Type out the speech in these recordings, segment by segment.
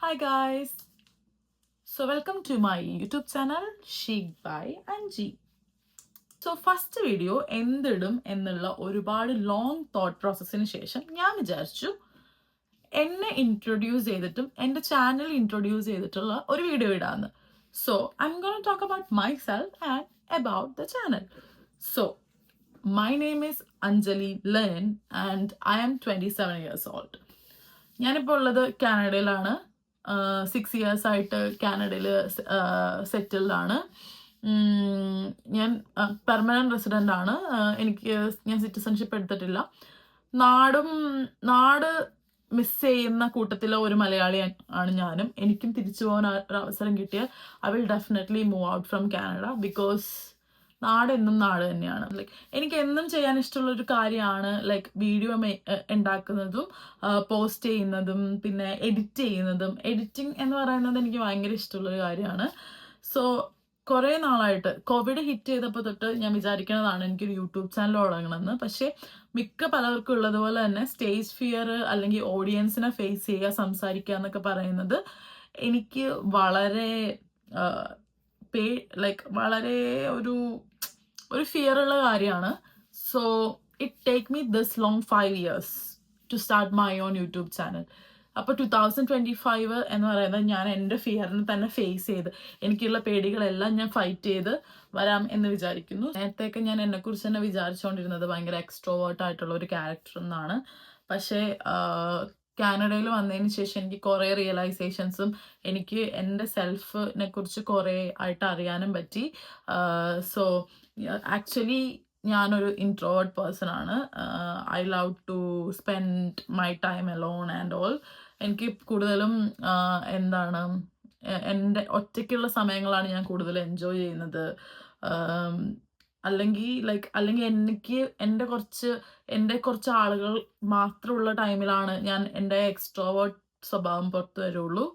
Hi guys. So welcome to my YouTube channel Chic by Angie. So first video എന്തിടും എന്നുള്ള ഒരുപാട് long thought പ്രോസസ്സിന് ശേഷം ഞാൻ വിചാരിച്ചു എന്നെ ഇൻട്രൊഡ്യൂസ് ചെയ്തിട്ടും എൻ്റെ ചാനൽ ഇൻട്രൊഡ്യൂസ് ചെയ്തിട്ടുള്ള ഒരു വീഡിയോ ഇടാന്ന്. So I am gonna talk about myself and about the channel. So my name is Anjali ലെൻ and I am 27 years old. ഞാനിപ്പോൾ ഉള്ളത് കാനഡയിലാണ്. 6 years ആയിട്ട് കാനഡയിൽ സെറ്റിൽഡ് ആണ്. ഞാൻ പെർമനന്റ് റെസിഡൻ്റ് ആണ്. ഞാൻ സിറ്റിസൺഷിപ്പ് എടുത്തിട്ടില്ല. നാട് മിസ് ചെയ്യുന്ന കൂട്ടത്തിലെ ഒരു മലയാളി ആണ് ഞാനും. എനിക്കും തിരിച്ചു പോകാൻ ഒരു അവസരം കിട്ടിയാൽ I will definitely move out from Canada. Because നാട് എന്നും നാട് തന്നെയാണ്. ലൈക്ക് എനിക്ക് എന്നും ചെയ്യാൻ ഇഷ്ടമുള്ള ഒരു കാര്യമാണ് ലൈക്ക് വീഡിയോ ഉണ്ടാക്കുന്നതും പോസ്റ്റ് ചെയ്യുന്നതും പിന്നെ എഡിറ്റ് ചെയ്യുന്നതും. എഡിറ്റിംഗ് എന്ന് പറയുന്നത് എനിക്ക് ഭയങ്കര ഇഷ്ടമുള്ളൊരു കാര്യമാണ്. സോ കുറേ നാളായിട്ട് കോവിഡ് ഹിറ്റ് ചെയ്തപ്പോൾ തൊട്ട് ഞാൻ വിചാരിക്കുന്നതാണ് എനിക്കൊരു യൂട്യൂബ് ചാനൽ തുടങ്ങണമെന്ന്. പക്ഷേ പലർക്കും ഉള്ളതുപോലെ തന്നെ സ്റ്റേജ് ഫിയർ അല്ലെങ്കിൽ ഓഡിയൻസിനെ ഫേസ് ചെയ്യുക, സംസാരിക്കുക എന്നൊക്കെ പറയുന്നത് എനിക്ക് വളരെ വളരെ ഒരു ഫിയർ ഉള്ള കാര്യമാണ്. So it take me this long 5 years to start my own YouTube channel. അപ്പോൾ 2025 എന്ന് പറയുന്നത് ഞാൻ എൻ്റെ ഫിയറിനെ തന്നെ ഫേസ് ചെയ്ത് എനിക്കുള്ള പേടികളെല്ലാം ഞാൻ ഫൈറ്റ് ചെയ്ത് വരാം എന്ന് വിചാരിക്കുന്നു. നേരത്തെയൊക്കെ ഞാൻ എന്നെക്കുറിച്ച് തന്നെ വിചാരിച്ചുകൊണ്ടിരുന്നത് ഭയങ്കര എക്സ്ട്രോവേർട്ട് ആയിട്ടുള്ള ഒരു ക്യാരക്ടർ എന്നാണ്. പക്ഷേ കാനഡയിൽ വന്നതിന് ശേഷം എനിക്ക് കുറേ റിയലൈസേഷൻസും എനിക്ക് എൻ്റെ സെൽഫിനെ കുറിച്ച് കുറേ ആയിട്ട് അറിയാനും പറ്റി. സോ ആക്ച്വലി ഞാനൊരു ഇൻട്രോവേർട്ട് പേഴ്സൺ ആണ്. I love to spend my time alone and all. എനിക്ക് കൂടുതലും എൻ്റെ ഒറ്റയ്ക്കുള്ള സമയങ്ങളാണ് ഞാൻ കൂടുതൽ എൻജോയ് ചെയ്യുന്നത്. അല്ലെങ്കിൽ എനിക്ക് എൻ്റെ കുറച്ച് ആളുകൾ മാത്രമുള്ള ടൈമിലാണ് ഞാൻ എൻ്റെ എക്സ്ട്രോവേർട്ട് സ്വഭാവം പുറത്തു വരുള്ളൂ.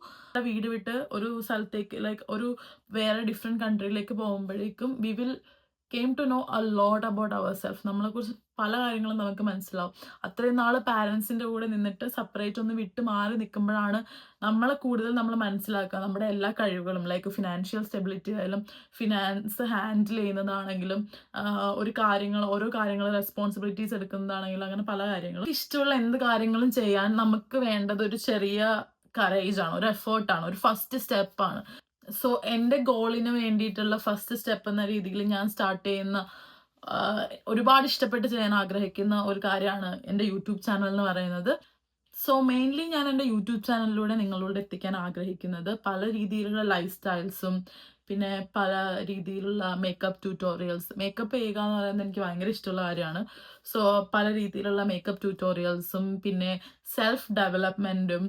വീട് വിട്ട് ഒരു സ്ഥലത്തേക്ക് ഒരു വേറെ ഡിഫറെൻറ്റ് കൺട്രിയിലേക്ക് പോകുമ്പോഴേക്കും we will came to know a lot about our self. നമ്മളെക്കുറിച്ച് പല കാര്യങ്ങളും നമുക്ക് മനസ്സിലാവും. അത്രയും നാൾ പാരൻസിൻ്റെ കൂടെ നിന്നിട്ട് സെപ്പറേറ്റ് ഒന്ന് വിട്ട് മാറി നിൽക്കുമ്പോഴാണ് നമ്മളെ കൂടുതൽ നമ്മൾ മനസ്സിലാക്കുക. നമ്മുടെ എല്ലാ കഴിവുകളും ലൈക്ക് ഫിനാൻഷ്യൽ സ്റ്റെബിലിറ്റി ആയാലും ഫിനാൻസ് ഹാൻഡിൽ ചെയ്യുന്നതാണെങ്കിലും ഓരോ കാര്യങ്ങൾ റെസ്പോൺസിബിലിറ്റീസ് എടുക്കുന്നതാണെങ്കിലും അങ്ങനെ പല കാര്യങ്ങളും. ഇഷ്ടമുള്ള എന്ത് കാര്യങ്ങളും ചെയ്യാൻ നമുക്ക് വേണ്ടത് ഒരു ചെറിയ കറേജാണ്, ഒരു എഫേർട്ടാണ്, ഒരു ഫസ്റ്റ് സ്റ്റെപ്പാണ്. സോ എൻ്റെ ഗോളിന് വേണ്ടിയിട്ടുള്ള ഫസ്റ്റ് സ്റ്റെപ്പ് എന്ന രീതിയിൽ ഞാൻ സ്റ്റാർട്ട് ചെയ്യുന്ന ഒരുപാട് ഇഷ്ടപ്പെട്ട് ചെയ്യാൻ ആഗ്രഹിക്കുന്ന ഒരു കാര്യമാണ് എൻ്റെ യൂട്യൂബ് ചാനൽ എന്ന് പറയുന്നത്. സോ മെയിൻലി ഞാൻ എൻ്റെ യൂട്യൂബ് ചാനലിലൂടെ നിങ്ങളോട് എത്തിക്കാൻ ആഗ്രഹിക്കുന്നത് പല രീതിയിലുള്ള ലൈഫ് സ്റ്റൈൽസും പിന്നെ പല രീതിയിലുള്ള മേക്കപ്പ് ട്യൂട്ടോറിയൽസ്. മേക്കപ്പ് ചെയ്യുക എന്ന് പറയുന്നത് എനിക്ക് ഭയങ്കര ഇഷ്ടമുള്ള കാര്യമാണ്. സോ പല രീതിയിലുള്ള മേക്കപ്പ് ട്യൂട്ടോറിയൽസും പിന്നെ സെൽഫ് ഡെവലപ്മെൻറ്റും.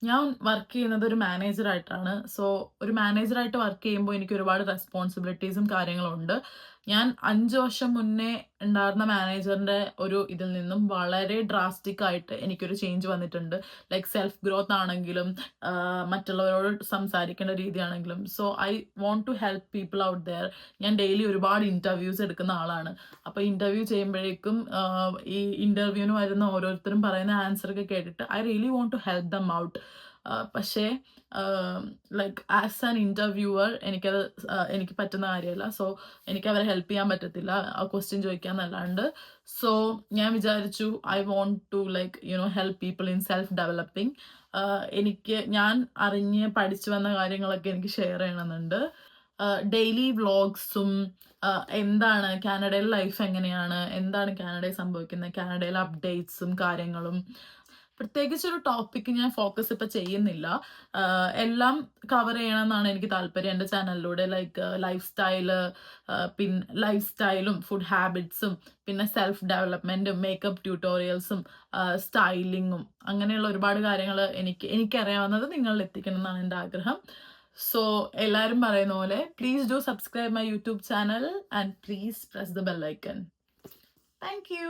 ഞാൻ വർക്ക് ചെയ്യുന്നത് ഒരു മാനേജറായിട്ടാണ്. സോ ഒരു മാനേജറായിട്ട് വർക്ക് ചെയ്യുമ്പോൾ എനിക്ക് ഒരുപാട് റെസ്പോൺസിബിലിറ്റീസും കാര്യങ്ങളും ഉണ്ട്. ഞാൻ 5 വർഷം മുന്നേ ഉണ്ടായിരുന്ന മാനേജറിൻ്റെ ഒരു ഇതിൽ നിന്നും വളരെ ഡ്രാസ്റ്റിക് ആയിട്ട് എനിക്കൊരു ചേഞ്ച് വന്നിട്ടുണ്ട്. ലൈക്ക് സെൽഫ് ഗ്രോത്ത് ആണെങ്കിലും മറ്റുള്ളവരോട് സംസാരിക്കേണ്ട രീതിയാണെങ്കിലും. So I want to help people out there. ഞാൻ ഡെയിലി ഒരുപാട് ഇൻ്റർവ്യൂസ് എടുക്കുന്ന ആളാണ്. അപ്പോൾ ഇൻ്റർവ്യൂ ചെയ്യുമ്പോഴേക്കും ഈ ഇൻ്റർവ്യൂവിന് വരുന്ന ഓരോരുത്തരും പറയുന്ന ആൻസറൊക്കെ കേട്ടിട്ട് I really want to help them out. പക്ഷേ ആസ് ആൻ ഇൻ്റർവ്യൂവർ എനിക്ക് പറ്റുന്ന കാര്യമല്ല. സോ എനിക്ക് അവരെ ഹെൽപ്പ് ചെയ്യാൻ പറ്റത്തില്ല ആ ക്വസ്റ്റ്യൻ ചോദിക്കാന്നല്ലാണ്ട്. സോ ഞാൻ വിചാരിച്ചു I want to help people in self developing. ഞാൻ അറിഞ്ഞ് പഠിച്ചു വന്ന കാര്യങ്ങളൊക്കെ എനിക്ക് ഷെയർ ചെയ്യണമെന്നുണ്ട്. ഡെയിലി വ്ളോഗ്സും എന്താണ് കാനഡയിലെ ലൈഫ് എങ്ങനെയാണ്, എന്താണ് കാനഡയിൽ സംഭവിക്കുന്നത്, കാനഡയിലെ അപ്ഡേറ്റ്സും കാര്യങ്ങളും. പ്രത്യേകിച്ചൊരു ടോപ്പിക്ക് ഞാൻ ഫോക്കസ് ഇപ്പം ചെയ്യുന്നില്ല. എല്ലാം കവർ ചെയ്യണമെന്നാണ് എനിക്ക് താല്പര്യം എൻ്റെ ചാനലിലൂടെ. ലൈഫ് സ്റ്റൈലും ഫുഡ് ഹാബിറ്റ്സും പിന്നെ സെൽഫ് ഡെവലപ്മെൻറ്റും മേക്കപ്പ് ട്യൂട്ടോറിയൽസും സ്റ്റൈലിങ്ങും അങ്ങനെയുള്ള ഒരുപാട് കാര്യങ്ങൾ എനിക്കറിയാവുന്നത് നിങ്ങളിൽ എത്തിക്കണം എന്നാണ് എൻ്റെ ആഗ്രഹം. സോ എല്ലാവരും പറയുന്ന പോലെ please do subscribe my YouTube channel and please press the bell icon. Thank you.